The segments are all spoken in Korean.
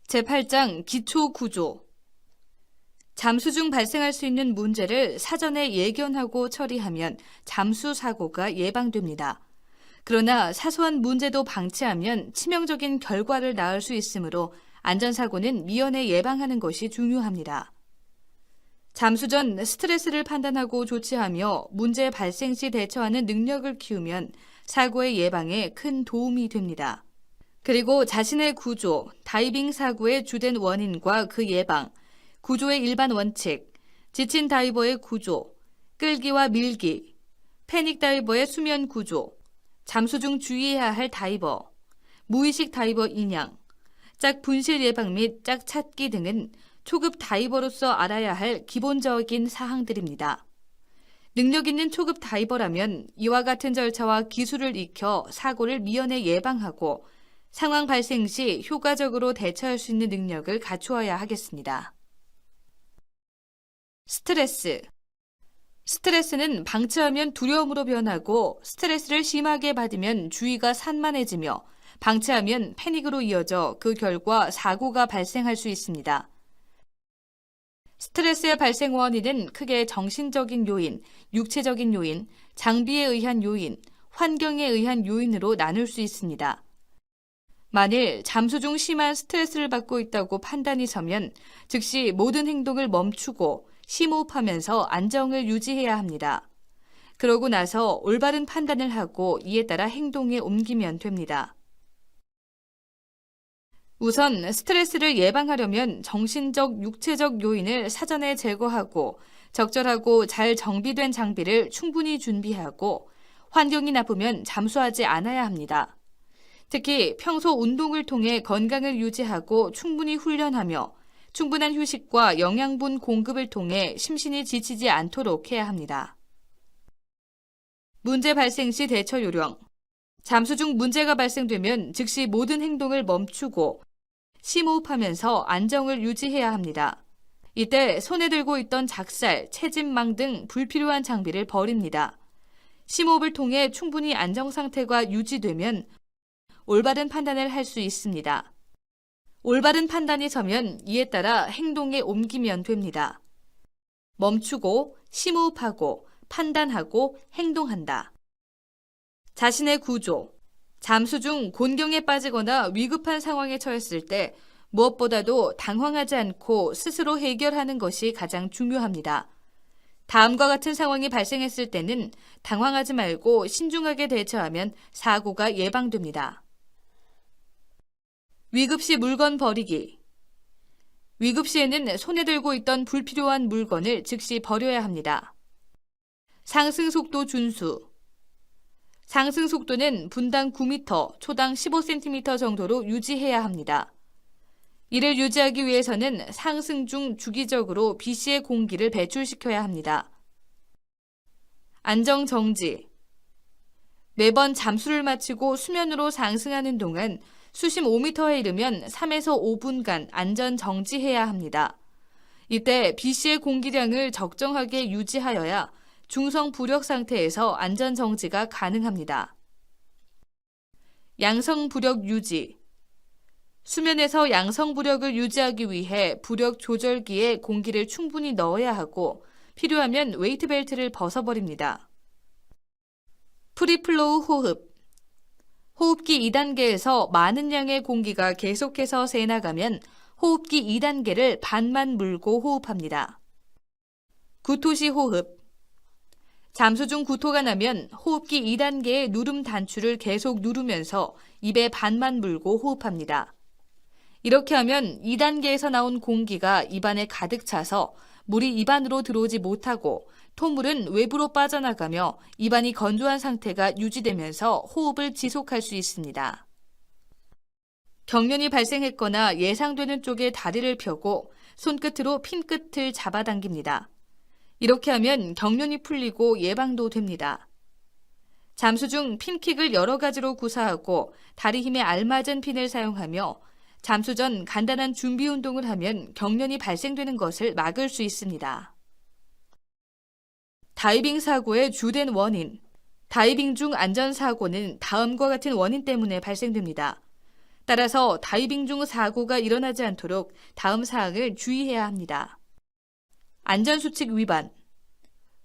제8장 기초구조. 잠수 중 발생할 수 있는 문제를 사전에 예견하고 처리하면 잠수 사고가 예방됩니다. 그러나 사소한 문제도 방치하면 치명적인 결과를 낳을 수 있으므로 안전사고는 미연에 예방하는 것이 중요합니다. 잠수 전 스트레스를 판단하고 조치하며 문제 발생 시 대처하는 능력을 키우면 사고의 예방에 큰 도움이 됩니다. 그리고 자신의 구조, 다이빙 사고의 주된 원인과 그 예방, 구조의 일반 원칙, 지친 다이버의 구조, 끌기와 밀기, 패닉 다이버의 수면 구조, 잠수 중 주의해야 할 다이버, 무의식 다이버 인양, 짝 분실 예방 및 짝 찾기 등은 초급 다이버로서 알아야 할 기본적인 사항들입니다. 능력 있는 초급 다이버라면 이와 같은 절차와 기술을 익혀 사고를 미연에 예방하고 상황 발생 시 효과적으로 대처할 수 있는 능력을 갖추어야 하겠습니다. 스트레스. 스트레스는 방치하면 두려움으로 변하고 스트레스를 심하게 받으면 주의가 산만해지며 방치하면 패닉으로 이어져 그 결과 사고가 발생할 수 있습니다. 스트레스의 발생 원인은 크게 정신적인 요인, 육체적인 요인, 장비에 의한 요인, 환경에 의한 요인으로 나눌 수 있습니다. 만일 잠수 중 심한 스트레스를 받고 있다고 판단이 서면 즉시 모든 행동을 멈추고 심호흡하면서 안정을 유지해야 합니다. 그러고 나서 올바른 판단을 하고 이에 따라 행동에 옮기면 됩니다. 우선 스트레스를 예방하려면 정신적, 육체적 요인을 사전에 제거하고 적절하고 잘 정비된 장비를 충분히 준비하고 환경이 나쁘면 잠수하지 않아야 합니다. 특히 평소 운동을 통해 건강을 유지하고 충분히 훈련하며 충분한 휴식과 영양분 공급을 통해 심신이 지치지 않도록 해야 합니다. 문제 발생 시 대처 요령. 잠수 중 문제가 발생되면 즉시 모든 행동을 멈추고 심호흡하면서 안정을 유지해야 합니다. 이때 손에 들고 있던 작살, 채집망 등 불필요한 장비를 버립니다. 심호흡을 통해 충분히 안정 상태가 유지되면 올바른 판단을 할 수 있습니다. 올바른 판단이 서면 이에 따라 행동에 옮기면 됩니다. 멈추고, 심호흡하고, 판단하고, 행동한다. 자신의 구조. 잠수 중 곤경에 빠지거나 위급한 상황에 처했을 때 무엇보다도 당황하지 않고 스스로 해결하는 것이 가장 중요합니다. 다음과 같은 상황이 발생했을 때는 당황하지 말고 신중하게 대처하면 사고가 예방됩니다. 위급시 물건 버리기. 위급시에는 손에 들고 있던 불필요한 물건을 즉시 버려야 합니다. 상승 속도 준수. 상승 속도는 분당 9m, 초당 15cm 정도로 유지해야 합니다. 이를 유지하기 위해서는 상승 중 주기적으로 BC의 공기를 배출시켜야 합니다. 안정 정지. 매번 잠수를 마치고 수면으로 상승하는 동안 수심 5m에 이르면 3에서 5분간 안전 정지해야 합니다. 이때 BC의 공기량을 적정하게 유지하여야 중성 부력 상태에서 안전 정지가 가능합니다. 양성 부력 유지. 수면에서 양성 부력을 유지하기 위해 부력 조절기에 공기를 충분히 넣어야 하고 필요하면 웨이트벨트를 벗어버립니다. 프리플로우 호흡. 호흡기 2단계에서 많은 양의 공기가 계속해서 새나가면 호흡기 2단계를 반만 물고 호흡합니다. 구토시 호흡. 잠수 중 구토가 나면 호흡기 2단계의 누름 단추를 계속 누르면서 입에 반만 물고 호흡합니다. 이렇게 하면 2단계에서 나온 공기가 입안에 가득 차서 물이 입안으로 들어오지 못하고 토물은 외부로 빠져나가며 입안이 건조한 상태가 유지되면서 호흡을 지속할 수 있습니다. 경련이 발생했거나 예상되는 쪽에 다리를 펴고 손끝으로 핀 끝을 잡아당깁니다. 이렇게 하면 경련이 풀리고 예방도 됩니다. 잠수 중 핀킥을 여러 가지로 구사하고 다리 힘에 알맞은 핀을 사용하며 잠수 전 간단한 준비 운동을 하면 경련이 발생되는 것을 막을 수 있습니다. 다이빙 사고의 주된 원인. 다이빙 중 안전사고는 다음과 같은 원인 때문에 발생됩니다. 따라서 다이빙 중 사고가 일어나지 않도록 다음 사항을 주의해야 합니다. 안전수칙 위반,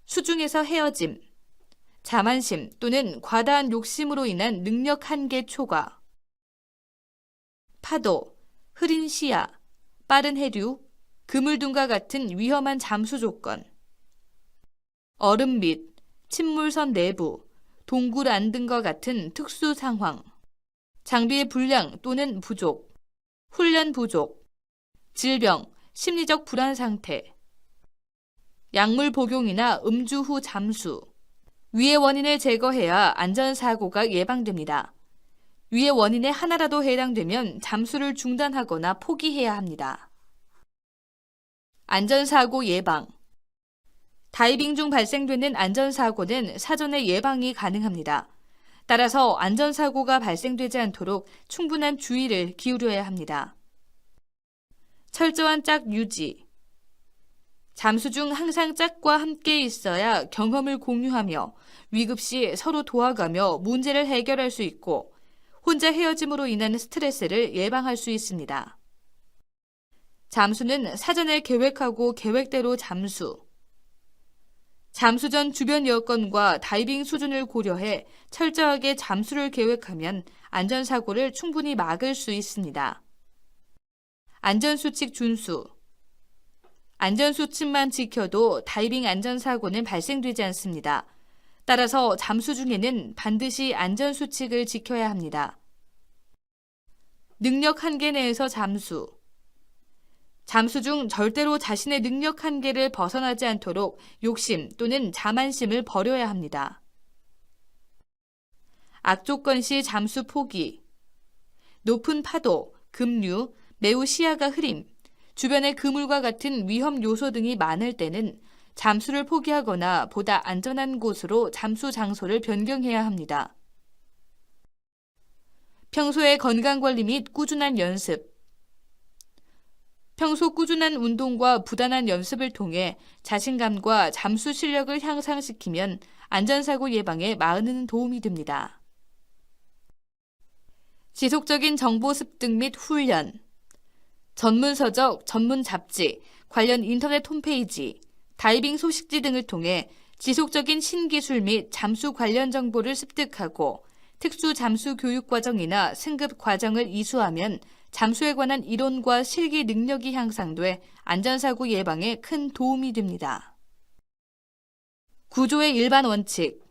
수중에서 헤어짐, 자만심 또는 과다한 욕심으로 인한 능력 한계 초과, 파도, 흐린 시야, 빠른 해류, 그물등과 같은 위험한 잠수 조건, 얼음 및 침물선 내부, 동굴 안 등과 같은 특수 상황, 장비의 불량 또는 부족, 훈련 부족, 질병, 심리적 불안 상태, 약물 복용이나 음주 후 잠수. 위의 원인을 제거해야 안전사고가 예방됩니다. 위의 원인에 하나라도 해당되면 잠수를 중단하거나 포기해야 합니다. 안전사고 예방. 다이빙 중 발생되는 안전사고는 사전에 예방이 가능합니다. 따라서 안전사고가 발생되지 않도록 충분한 주의를 기울여야 합니다. 철저한 짝 유지. 잠수 중 항상 짝과 함께 있어야 경험을 공유하며 위급 시 서로 도와가며 문제를 해결할 수 있고 혼자 헤어짐으로 인한 스트레스를 예방할 수 있습니다. 잠수는 사전에 계획하고 계획대로 잠수. 잠수 전 주변 여건과 다이빙 수준을 고려해 철저하게 잠수를 계획하면 안전사고를 충분히 막을 수 있습니다. 안전수칙 준수. 안전수칙만 지켜도 다이빙 안전사고는 발생되지 않습니다. 따라서 잠수 중에는 반드시 안전수칙을 지켜야 합니다. 능력 한계 내에서 잠수. 잠수 중 절대로 자신의 능력 한계를 벗어나지 않도록 욕심 또는 자만심을 버려야 합니다. 악조건 시 잠수 포기. 높은 파도, 급류, 매우 시야가 흐림, 주변에 그물과 같은 위험 요소 등이 많을 때는 잠수를 포기하거나 보다 안전한 곳으로 잠수 장소를 변경해야 합니다. 평소의 건강관리 및 꾸준한 연습. 평소 꾸준한 운동과 부단한 연습을 통해 자신감과 잠수 실력을 향상시키면 안전사고 예방에 많은 도움이 됩니다. 지속적인 정보 습득 및 훈련. 전문 서적, 전문 잡지, 관련 인터넷 홈페이지, 다이빙 소식지 등을 통해 지속적인 신기술 및 잠수 관련 정보를 습득하고 특수 잠수 교육 과정이나 승급 과정을 이수하면 잠수에 관한 이론과 실기 능력이 향상돼 안전사고 예방에 큰 도움이 됩니다. 구조의 일반 원칙.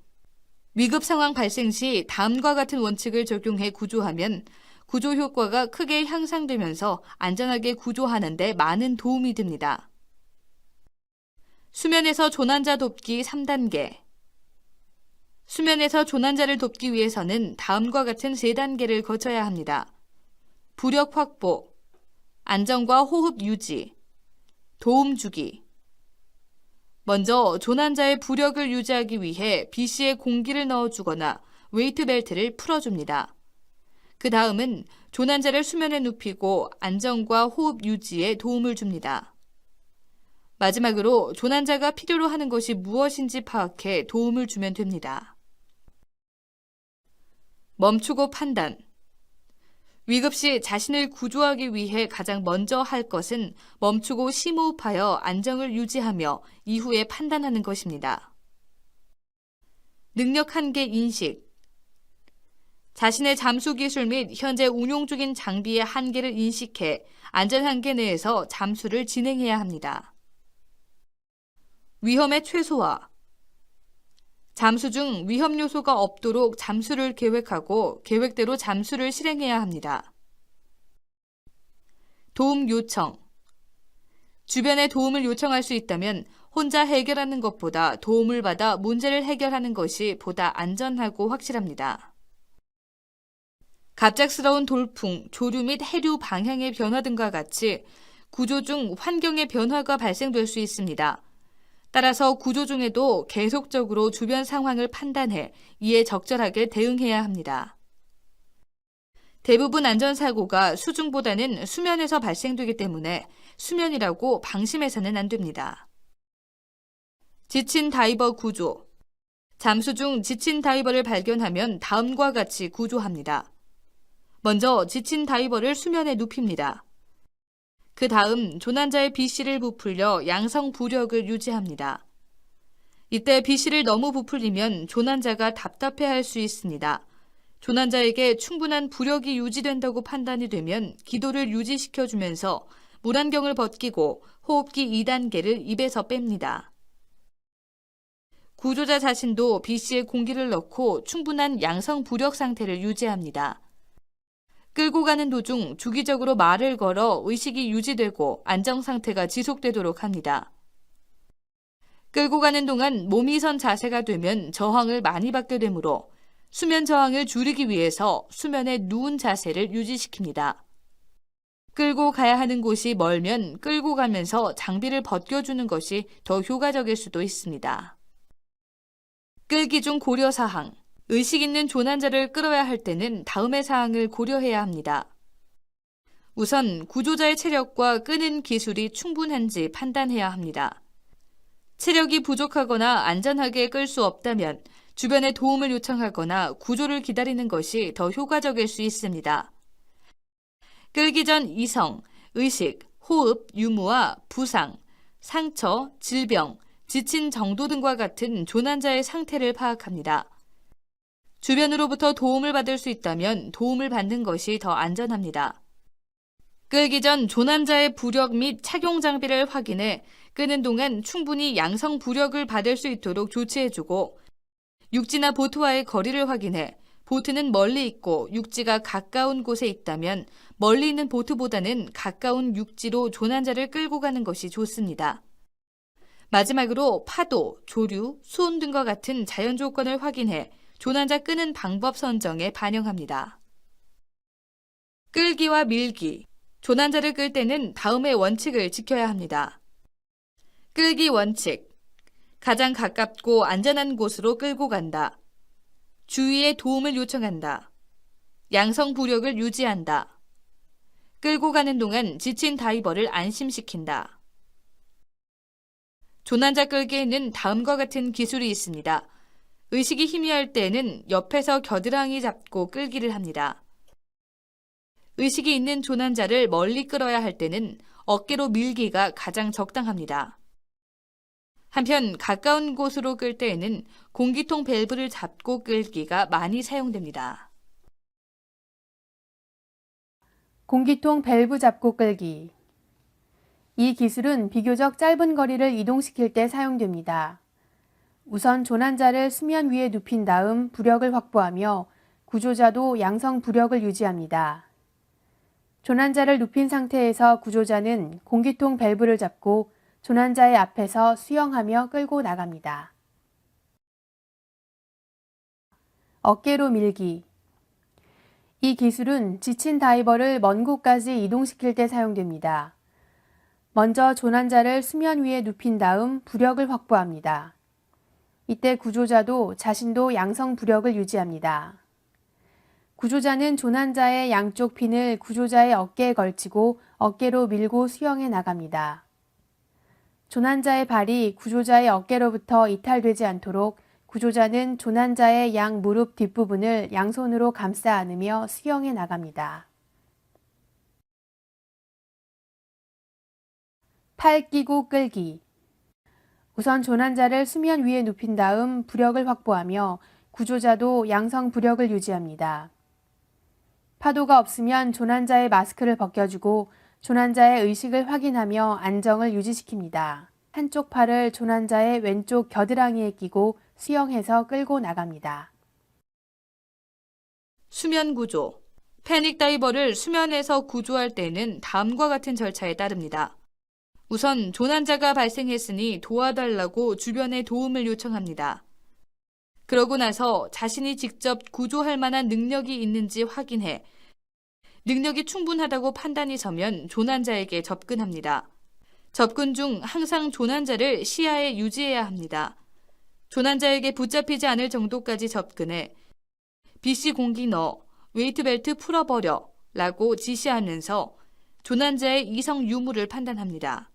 위급 상황 발생 시 다음과 같은 원칙을 적용해 구조하면 구조 효과가 크게 향상되면서 안전하게 구조하는 데 많은 도움이 됩니다. 수면에서 조난자 돕기 3단계. 수면에서 조난자를 돕기 위해서는 다음과 같은 3단계를 거쳐야 합니다. 부력 확보, 안전과 호흡 유지, 도움 주기. 먼저 조난자의 부력을 유지하기 위해 BC에 공기를 넣어주거나 웨이트 벨트를 풀어줍니다. 그 다음은 조난자를 수면에 눕히고 안전과 호흡 유지에 도움을 줍니다. 마지막으로 조난자가 필요로 하는 것이 무엇인지 파악해 도움을 주면 됩니다. 멈추고 판단. 위급 시 자신을 구조하기 위해 가장 먼저 할 것은 멈추고 심호흡하여 안정을 유지하며 이후에 판단하는 것입니다. 능력 한계 인식. 자신의 잠수 기술 및 현재 운용 중인 장비의 한계를 인식해 안전 한계 내에서 잠수를 진행해야 합니다. 위험의 최소화. 잠수 중 위험 요소가 없도록 잠수를 계획하고 계획대로 잠수를 실행해야 합니다. 도움 요청. 주변에 도움을 요청할 수 있다면 혼자 해결하는 것보다 도움을 받아 문제를 해결하는 것이 보다 안전하고 확실합니다. 갑작스러운 돌풍, 조류 및 해류 방향의 변화 등과 같이 구조 중 환경의 변화가 발생될 수 있습니다. 따라서 구조 중에도 계속적으로 주변 상황을 판단해 이에 적절하게 대응해야 합니다. 대부분 안전사고가 수중보다는 수면에서 발생되기 때문에 수면이라고 방심해서는 안 됩니다. 지친 다이버 구조. 잠수 중 지친 다이버를 발견하면 다음과 같이 구조합니다. 먼저 지친 다이버를 수면에 눕힙니다. 그 다음 조난자의 B씨를 부풀려 양성 부력을 유지합니다. 이때 B씨를 너무 부풀리면 조난자가 답답해할 수 있습니다. 조난자에게 충분한 부력이 유지된다고 판단이 되면 기도를 유지시켜주면서 물안경을 벗기고 호흡기 2단계를 입에서 뺍니다. 구조자 자신도 B씨에 공기를 넣고 충분한 양성 부력 상태를 유지합니다. 끌고 가는 도중 주기적으로 말을 걸어 의식이 유지되고 안정 상태가 지속되도록 합니다. 끌고 가는 동안 몸이 선 자세가 되면 저항을 많이 받게 되므로 수면 저항을 줄이기 위해서 수면에 누운 자세를 유지시킵니다. 끌고 가야 하는 곳이 멀면 끌고 가면서 장비를 벗겨주는 것이 더 효과적일 수도 있습니다. 끌기 중 고려사항. 의식 있는 조난자를 끌어야 할 때는 다음의 사항을 고려해야 합니다. 우선 구조자의 체력과 끄는 기술이 충분한지 판단해야 합니다. 체력이 부족하거나 안전하게 끌 수 없다면 주변에 도움을 요청하거나 구조를 기다리는 것이 더 효과적일 수 있습니다. 끌기 전 이성, 의식, 호흡, 유무와 부상, 상처, 질병, 지친 정도 등과 같은 조난자의 상태를 파악합니다. 주변으로부터 도움을 받을 수 있다면 도움을 받는 것이 더 안전합니다. 끌기 전 조난자의 부력 및 착용 장비를 확인해 끄는 동안 충분히 양성 부력을 받을 수 있도록 조치해주고 육지나 보트와의 거리를 확인해 보트는 멀리 있고 육지가 가까운 곳에 있다면 멀리 있는 보트보다는 가까운 육지로 조난자를 끌고 가는 것이 좋습니다. 마지막으로 파도, 조류, 수온 등과 같은 자연 조건을 확인해 조난자 끄는 방법 선정에 반영합니다. 끌기와 밀기. 조난자를 끌 때는 다음의 원칙을 지켜야 합니다. 끌기 원칙. 가장 가깝고 안전한 곳으로 끌고 간다. 주위에 도움을 요청한다. 양성 부력을 유지한다. 끌고 가는 동안 지친 다이버를 안심시킨다. 조난자 끌기에는 다음과 같은 기술이 있습니다. 의식이 희미할 때에는 옆에서 겨드랑이 잡고 끌기를 합니다. 의식이 있는 조난자를 멀리 끌어야 할 때는 어깨로 밀기가 가장 적당합니다. 한편 가까운 곳으로 끌 때에는 공기통 밸브를 잡고 끌기가 많이 사용됩니다. 공기통 밸브 잡고 끌기. 이 기술은 비교적 짧은 거리를 이동시킬 때 사용됩니다. 우선 조난자를 수면 위에 눕힌 다음 부력을 확보하며 구조자도 양성 부력을 유지합니다. 조난자를 눕힌 상태에서 구조자는 공기통 밸브를 잡고 조난자의 앞에서 수영하며 끌고 나갑니다. 어깨로 밀기. 이 기술은 지친 다이버를 먼 곳까지 이동시킬 때 사용됩니다. 먼저 조난자를 수면 위에 눕힌 다음 부력을 확보합니다. 이때 구조자도 자신도 양성 부력을 유지합니다. 구조자는 조난자의 양쪽 핀을 구조자의 어깨에 걸치고 어깨로 밀고 수영해 나갑니다. 조난자의 발이 구조자의 어깨로부터 이탈되지 않도록 구조자는 조난자의 양 무릎 뒷부분을 양손으로 감싸 안으며 수영해 나갑니다. 팔 끼고 끌기. 우선 조난자를 수면 위에 눕힌 다음 부력을 확보하며 구조자도 양성 부력을 유지합니다. 파도가 없으면 조난자의 마스크를 벗겨주고 조난자의 의식을 확인하며 안정을 유지시킵니다. 한쪽 팔을 조난자의 왼쪽 겨드랑이에 끼고 수영해서 끌고 나갑니다. 수면 구조. 패닉 다이버를 수면에서 구조할 때는 다음과 같은 절차에 따릅니다. 우선 조난자가 발생했으니 도와달라고 주변에 도움을 요청합니다. 그러고 나서 자신이 직접 구조할 만한 능력이 있는지 확인해 능력이 충분하다고 판단이 서면 조난자에게 접근합니다. 접근 중 항상 조난자를 시야에 유지해야 합니다. 조난자에게 붙잡히지 않을 정도까지 접근해 B씨 공기 넣어, 웨이트벨트 풀어버려 라고 지시하면서 조난자의 이성 유무를 판단합니다.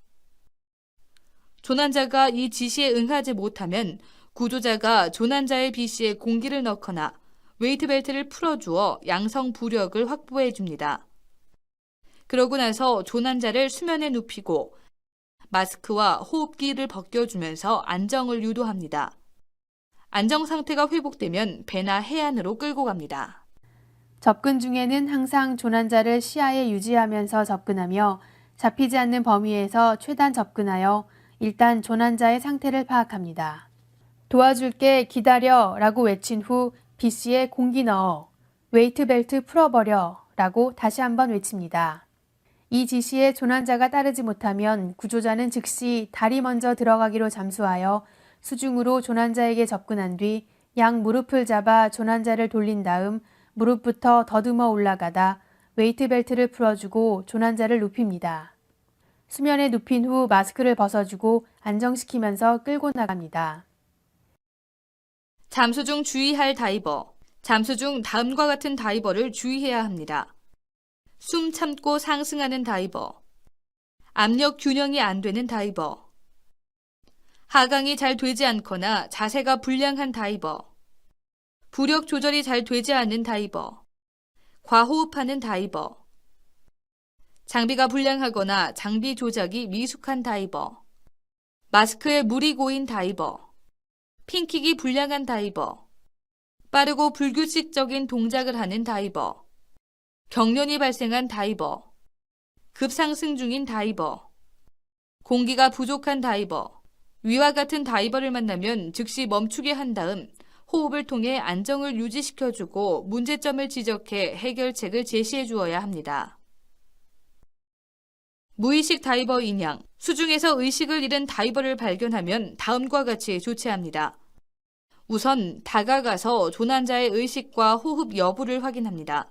조난자가 이 지시에 응하지 못하면 구조자가 조난자의 B씨에 공기를 넣거나 웨이트 벨트를 풀어주어 양성 부력을 확보해 줍니다. 그러고 나서 조난자를 수면에 눕히고 마스크와 호흡기를 벗겨주면서 안정을 유도합니다. 안정 상태가 회복되면 배나 해안으로 끌고 갑니다. 접근 중에는 항상 조난자를 시야에 유지하면서 접근하며 잡히지 않는 범위에서 최단 접근하여 일단 조난자의 상태를 파악합니다. 도와줄게 기다려 라고 외친 후 B씨에 공기 넣어 웨이트 벨트 풀어버려 라고 다시 한번 외칩니다. 이 지시에 조난자가 따르지 못하면 구조자는 즉시 다리 먼저 들어가기로 잠수하여 수중으로 조난자에게 접근한 뒤 양 무릎을 잡아 조난자를 돌린 다음 무릎부터 더듬어 올라가다 웨이트 벨트를 풀어주고 조난자를 눕힙니다. 수면에 눕힌 후 마스크를 벗어주고 안정시키면서 끌고 나갑니다. 잠수 중 주의할 다이버. 잠수 중 다음과 같은 다이버를 주의해야 합니다. 숨 참고 상승하는 다이버. 압력 균형이 안 되는 다이버. 하강이 잘 되지 않거나 자세가 불량한 다이버. 부력 조절이 잘 되지 않는 다이버. 과호흡하는 다이버. 장비가 불량하거나 장비 조작이 미숙한 다이버. 마스크에 물이 고인 다이버. 핑킥이 불량한 다이버. 빠르고 불규칙적인 동작을 하는 다이버. 경련이 발생한 다이버. 급상승 중인 다이버. 공기가 부족한 다이버. 위와 같은 다이버를 만나면 즉시 멈추게 한 다음 호흡을 통해 안정을 유지시켜주고 문제점을 지적해 해결책을 제시해 주어야 합니다. 무의식 다이버 인양. 수중에서 의식을 잃은 다이버를 발견하면 다음과 같이 조치합니다. 우선 다가가서 조난자의 의식과 호흡 여부를 확인합니다.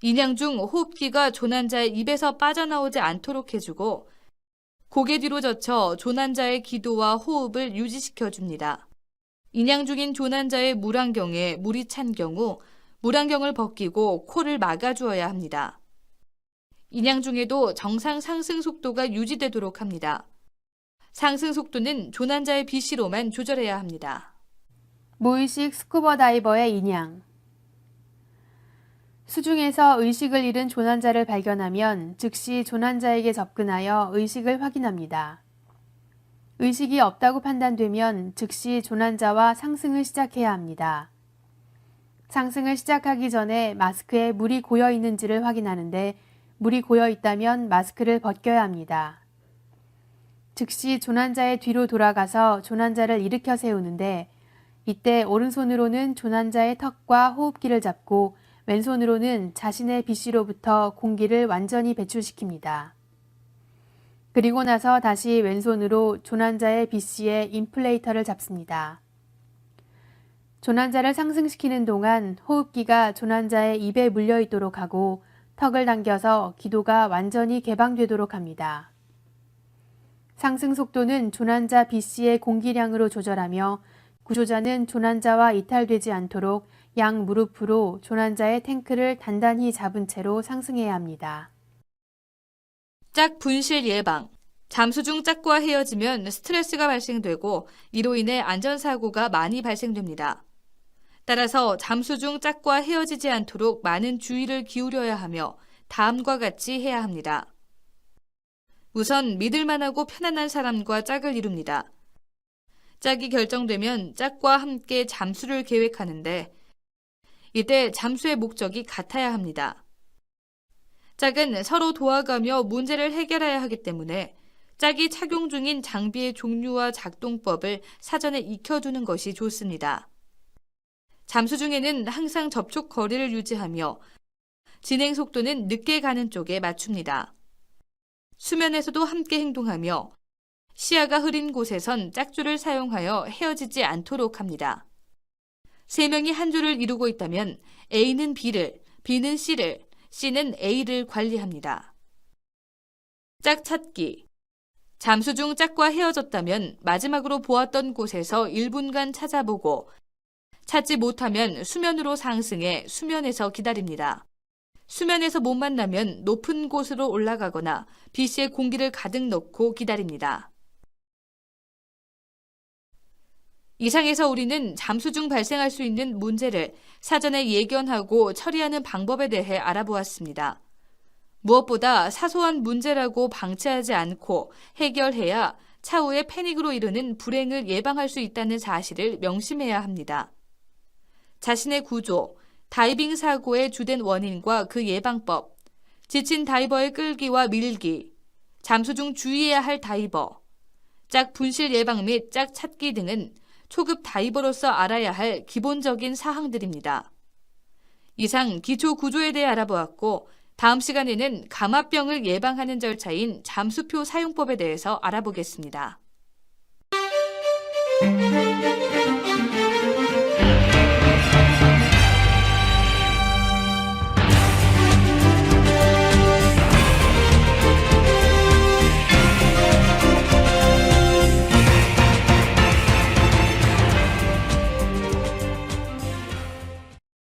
인양 중 호흡기가 조난자의 입에서 빠져나오지 않도록 해주고 고개 뒤로 젖혀 조난자의 기도와 호흡을 유지시켜 줍니다. 인양 중인 조난자의 물안경에 물이 찬 경우 물안경을 벗기고 코를 막아주어야 합니다. 인양 중에도 정상 상승 속도가 유지되도록 합니다. 상승 속도는 조난자의 BC로만 조절해야 합니다. 무의식 스쿠버 다이버의 인양. 수중에서 의식을 잃은 조난자를 발견하면 즉시 조난자에게 접근하여 의식을 확인합니다. 의식이 없다고 판단되면 즉시 조난자와 상승을 시작해야 합니다. 상승을 시작하기 전에 마스크에 물이 고여 있는지를 확인하는데 물이 고여 있다면 마스크를 벗겨야 합니다. 즉시 조난자의 뒤로 돌아가서 조난자를 일으켜 세우는데 이때 오른손으로는 조난자의 턱과 호흡기를 잡고 왼손으로는 자신의 BC로부터 공기를 완전히 배출시킵니다. 그리고 나서 다시 왼손으로 조난자의 BC의 인플레이터를 잡습니다. 조난자를 상승시키는 동안 호흡기가 조난자의 입에 물려 있도록 하고 턱을 당겨서 기도가 완전히 개방되도록 합니다. 상승 속도는 조난자 BC의 공기량으로 조절하며 구조자는 조난자와 이탈되지 않도록 양 무릎으로 조난자의 탱크를 단단히 잡은 채로 상승해야 합니다. 짝 분실 예방. 잠수 중 짝과 헤어지면 스트레스가 발생되고 이로 인해 안전사고가 많이 발생됩니다. 따라서 잠수 중 짝과 헤어지지 않도록 많은 주의를 기울여야 하며 다음과 같이 해야 합니다. 우선 믿을만하고 편안한 사람과 짝을 이룹니다. 짝이 결정되면 짝과 함께 잠수를 계획하는데 이때 잠수의 목적이 같아야 합니다. 짝은 서로 도와가며 문제를 해결해야 하기 때문에 짝이 착용 중인 장비의 종류와 작동법을 사전에 익혀두는 것이 좋습니다. 잠수 중에는 항상 접촉 거리를 유지하며 진행 속도는 늦게 가는 쪽에 맞춥니다. 수면에서도 함께 행동하며 시야가 흐린 곳에선 짝줄을 사용하여 헤어지지 않도록 합니다. 세 명이 한 줄을 이루고 있다면 A는 B를, B는 C를, C는 A를 관리합니다. 짝 찾기. 잠수 중 짝과 헤어졌다면 마지막으로 보았던 곳에서 1분간 찾아보고 찾지 못하면 수면으로 상승해 수면에서 기다립니다. 수면에서 못 만나면 높은 곳으로 올라가거나 BC에 공기를 가득 넣고 기다립니다. 이상에서 우리는 잠수 중 발생할 수 있는 문제를 사전에 예견하고 처리하는 방법에 대해 알아보았습니다. 무엇보다 사소한 문제라고 방치하지 않고 해결해야 차후에 패닉으로 이르는 불행을 예방할 수 있다는 사실을 명심해야 합니다. 자신의 구조, 다이빙 사고의 주된 원인과 그 예방법, 지친 다이버의 끌기와 밀기, 잠수 중 주의해야 할 다이버, 짝 분실 예방 및 짝 찾기 등은 초급 다이버로서 알아야 할 기본적인 사항들입니다. 이상 기초 구조에 대해 알아보았고, 다음 시간에는 감압병을 예방하는 절차인 잠수표 사용법에 대해서 알아보겠습니다.